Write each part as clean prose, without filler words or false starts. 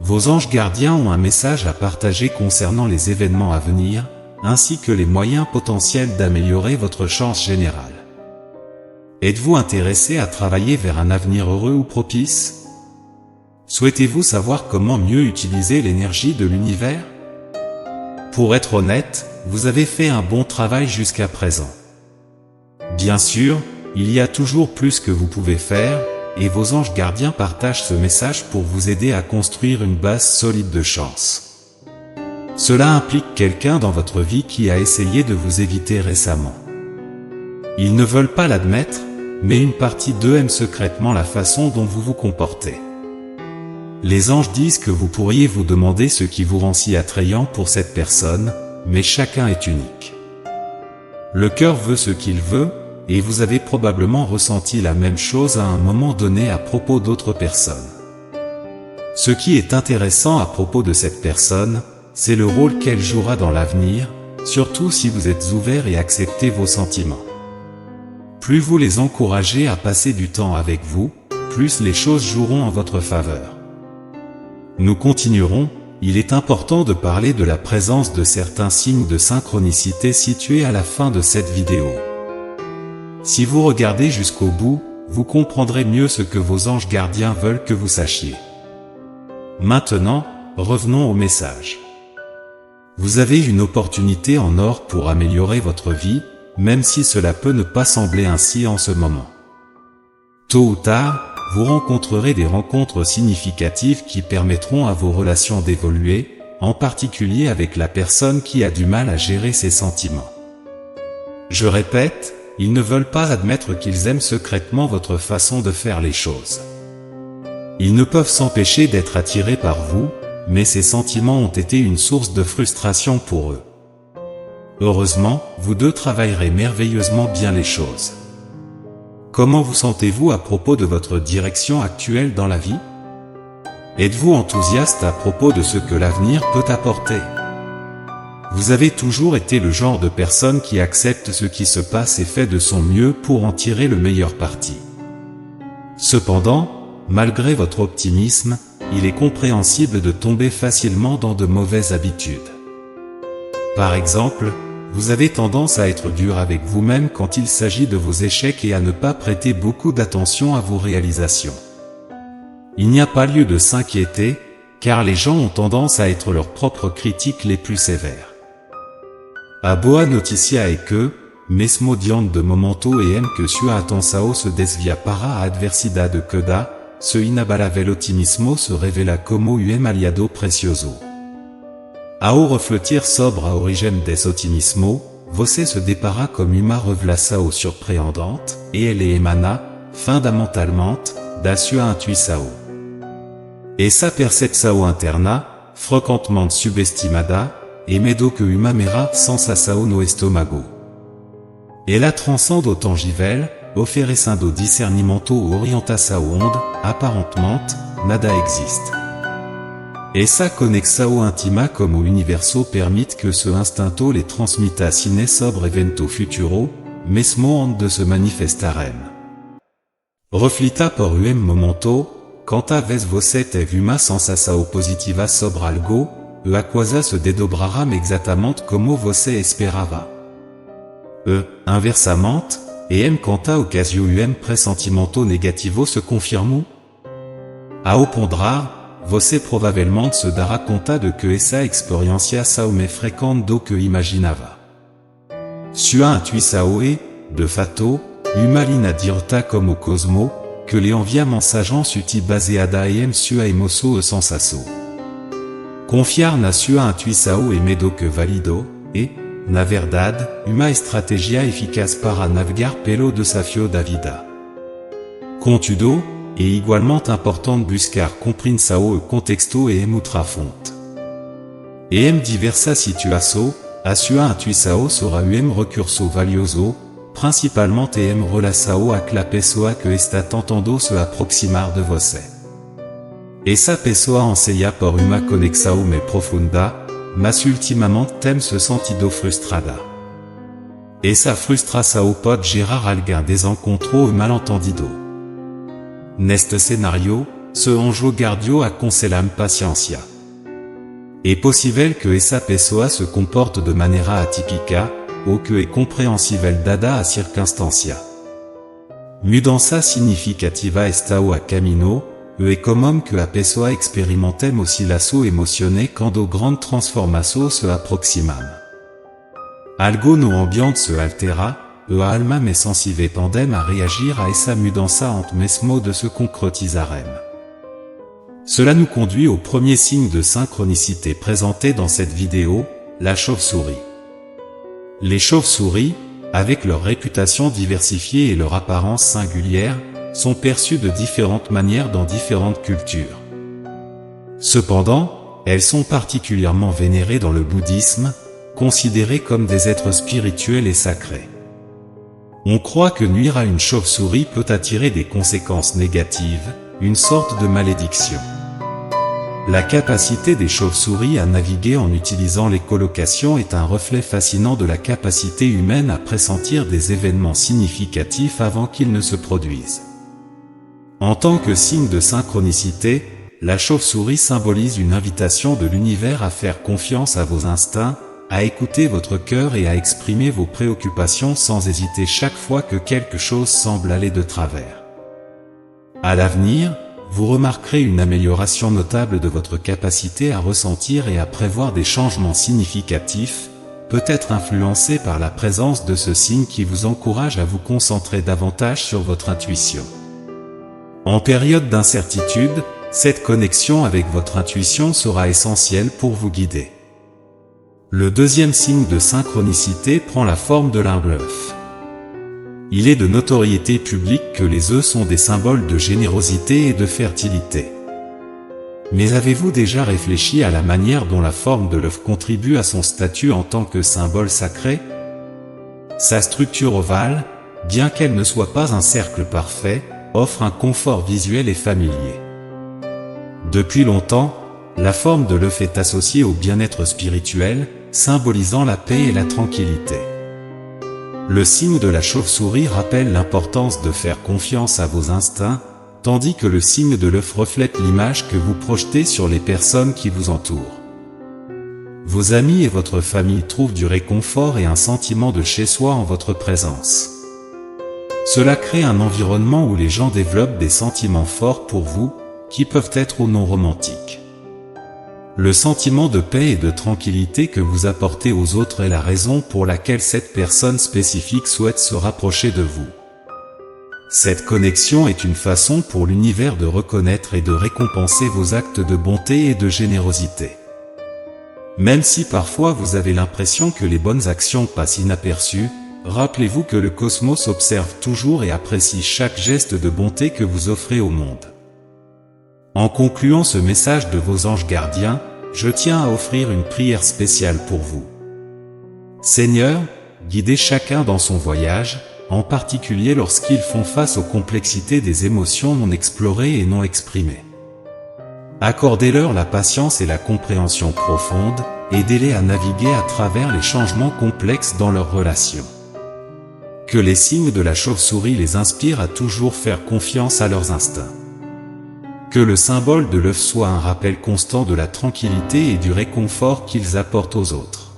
Vos anges gardiens ont un message à partager concernant les événements à venir, ainsi que les moyens potentiels d'améliorer votre chance générale. Êtes-vous intéressé à travailler vers un avenir heureux ou propice? Souhaitez-vous savoir comment mieux utiliser l'énergie de l'univers? Pour être honnête, vous avez fait un bon travail jusqu'à présent. Bien sûr, il y a toujours plus que vous pouvez faire, et vos anges gardiens partagent ce message pour vous aider à construire une base solide de chance. Cela implique quelqu'un dans votre vie qui a essayé de vous éviter récemment. Ils ne veulent pas l'admettre, mais une partie d'eux aime secrètement la façon dont vous vous comportez. Les anges disent que vous pourriez vous demander ce qui vous rend si attrayant pour cette personne, mais chacun est unique. Le cœur veut ce qu'il veut, et vous avez probablement ressenti la même chose à un moment donné à propos d'autres personnes. Ce qui est intéressant à propos de cette personne, c'est le rôle qu'elle jouera dans l'avenir, surtout si vous êtes ouvert et acceptez vos sentiments. Plus vous les encouragez à passer du temps avec vous, plus les choses joueront en votre faveur. Nous continuerons, il est important de parler de la présence de certains signes de synchronicité situés à la fin de cette vidéo. Si vous regardez jusqu'au bout, vous comprendrez mieux ce que vos anges gardiens veulent que vous sachiez. Maintenant, revenons au message. Vous avez une opportunité en or pour améliorer votre vie, même si cela peut ne pas sembler ainsi en ce moment. Tôt ou tard, vous rencontrerez des rencontres significatives qui permettront à vos relations d'évoluer, en particulier avec la personne qui a du mal à gérer ses sentiments. Je répète, ils ne veulent pas admettre qu'ils aiment secrètement votre façon de faire les choses. Ils ne peuvent s'empêcher d'être attirés par vous, mais ces sentiments ont été une source de frustration pour eux. Heureusement, vous deux travaillerez merveilleusement bien les choses. Comment vous sentez-vous à propos de votre direction actuelle dans la vie? Êtes-vous enthousiaste à propos de ce que l'avenir peut apporter? Vous avez toujours été le genre de personne qui accepte ce qui se passe et fait de son mieux pour en tirer le meilleur parti. Cependant, malgré votre optimisme, il est compréhensible de tomber facilement dans de mauvaises habitudes. Par exemple, vous avez tendance à être dur avec vous-même quand il s'agit de vos échecs et à ne pas prêter beaucoup d'attention à vos réalisations. Il n'y a pas lieu de s'inquiéter, car les gens ont tendance à être leurs propres critiques les plus sévères. A boa noticia est que, mesmo diante de momento em que sua atenção se desvia para a adversidade que dá, ce inabalável otimismo se revela como um aliado precioso. Ao refletir sobre a origem desse otimismo, você se depara com uma revelação surpreendente, e ele emana, fundamentalmente, da sua intuição. Essa percepção interna, frequentemente subestimada, é medo que uma mera sensação no estômago. Ela transcende o tangível, oferecendo discernimento ou orientação onde, aparentemente, nada existe. Essa conexão íntima com o universo permite que ce instinto lhe transmita cine sobre evento futuro, mesmo onde se manifestarem. Reflita por momento, quanta vez você teve uma sensação positiva sobre algo, a coisa se desdobrará exatamente como você esperava. Inversamente, quanta occasion pressentimento negativo se confirmam? Ao ponderar, você provavelmente se dará conta de que essa experiência são mais frequente do que imaginava. Sua intuição é, de fato, uma linha direta como o cosmo, que lhe envia mensagem suti baseada em sua emoção e sensação. Confiar na sua intuição é medo que valido, e, na verdade, uma estratégia eficaz para navegar pelo desafio da vida. Contudo, é igualmente importante buscar compreensão e contexto e outra fonte. Em diversas situações, a sua intuição será recurso valioso, principalmente em relação a la pessoa que está tentando se aproximar de você. Essa pessoa anseia por uma conexão mais profunda, mas ultimamente tem se sentido frustrada. Essa frustração pode gerar algum desencontro ou malentendido. Neste cenário, ce anjo gardio a consellam patientia. È possible que esa pessoa se comporte de manera atípica, o que è compréhensible dada a circunstancia. Mudança significativa estao a camino, é comum que a pessoa experimentem oscilaço emocioné quando grande transformação se aproximam. Algo no ambiente se altera, a alma me sensive tendem a réagir a essa mudança antes mesmo de se concretizarem. Cela nous conduit au premier signe de synchronicité présenté dans cette vidéo, la chauve-souris. Les chauves-souris, avec leur réputation diversifiée et leur apparence singulière, sont perçues de différentes manières dans différentes cultures. Cependant, elles sont particulièrement vénérées dans le bouddhisme, considérées comme des êtres spirituels et sacrés. On croit que nuire à une chauve-souris peut attirer des conséquences négatives, une sorte de malédiction. La capacité des chauves-souris à naviguer en utilisant l'écholocation est un reflet fascinant de la capacité humaine à pressentir des événements significatifs avant qu'ils ne se produisent. En tant que signe de synchronicité, la chauve-souris symbolise une invitation de l'univers à faire confiance à vos instincts, à écouter votre cœur et à exprimer vos préoccupations sans hésiter chaque fois que quelque chose semble aller de travers. À l'avenir, vous remarquerez une amélioration notable de votre capacité à ressentir et à prévoir des changements significatifs, peut-être influencés par la présence de ce signe qui vous encourage à vous concentrer davantage sur votre intuition. En période d'incertitude, cette connexion avec votre intuition sera essentielle pour vous guider. Le deuxième signe de synchronicité prend la forme de l'œuf. Il est de notoriété publique que les œufs sont des symboles de générosité et de fertilité. Mais avez-vous déjà réfléchi à la manière dont la forme de l'œuf contribue à son statut en tant que symbole sacré? Sa structure ovale, bien qu'elle ne soit pas un cercle parfait, offre un confort visuel et familier. Depuis longtemps, la forme de l'œuf est associée au bien-être spirituel, symbolisant la paix et la tranquillité. Le signe de la chauve-souris rappelle l'importance de faire confiance à vos instincts, tandis que le signe de l'œuf reflète l'image que vous projetez sur les personnes qui vous entourent. Vos amis et votre famille trouvent du réconfort et un sentiment de chez-soi en votre présence. Cela crée un environnement où les gens développent des sentiments forts pour vous, qui peuvent être ou non romantiques. Le sentiment de paix et de tranquillité que vous apportez aux autres est la raison pour laquelle cette personne spécifique souhaite se rapprocher de vous. Cette connexion est une façon pour l'univers de reconnaître et de récompenser vos actes de bonté et de générosité. Même si parfois vous avez l'impression que les bonnes actions passent inaperçues, rappelez-vous que le cosmos observe toujours et apprécie chaque geste de bonté que vous offrez au monde. En concluant ce message de vos anges gardiens, je tiens à offrir une prière spéciale pour vous. Seigneur, guidez chacun dans son voyage, en particulier lorsqu'ils font face aux complexités des émotions non explorées et non exprimées. Accordez-leur la patience et la compréhension profonde, aidez-les à naviguer à travers les changements complexes dans leurs relations. Que les signes de la chauve-souris les inspirent à toujours faire confiance à leurs instincts. Que le symbole de l'œuf soit un rappel constant de la tranquillité et du réconfort qu'ils apportent aux autres.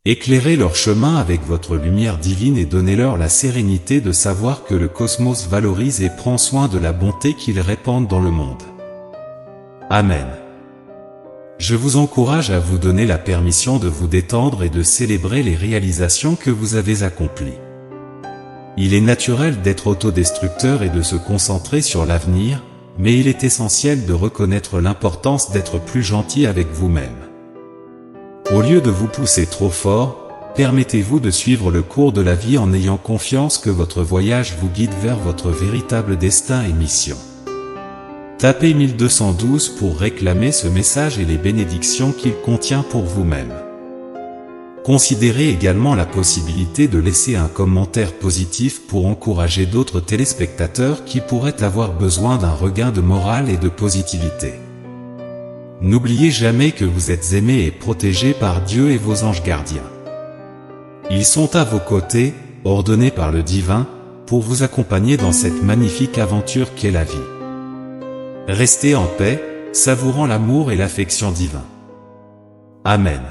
Éclairez leur chemin avec votre lumière divine et donnez-leur la sérénité de savoir que le cosmos valorise et prend soin de la bonté qu'ils répandent dans le monde. Amen. Je vous encourage à vous donner la permission de vous détendre et de célébrer les réalisations que vous avez accomplies. Il est naturel d'être autodestructeur et de se concentrer sur l'avenir, mais il est essentiel de reconnaître l'importance d'être plus gentil avec vous-même. Au lieu de vous pousser trop fort, permettez-vous de suivre le cours de la vie en ayant confiance que votre voyage vous guide vers votre véritable destin et mission. Tapez 1212 pour réclamer ce message et les bénédictions qu'il contient pour vous-même. Considérez également la possibilité de laisser un commentaire positif pour encourager d'autres téléspectateurs qui pourraient avoir besoin d'un regain de morale et de positivité. N'oubliez jamais que vous êtes aimé et protégé par Dieu et vos anges gardiens. Ils sont à vos côtés, ordonnés par le divin, pour vous accompagner dans cette magnifique aventure qu'est la vie. Restez en paix, savourant l'amour et l'affection divin. Amen.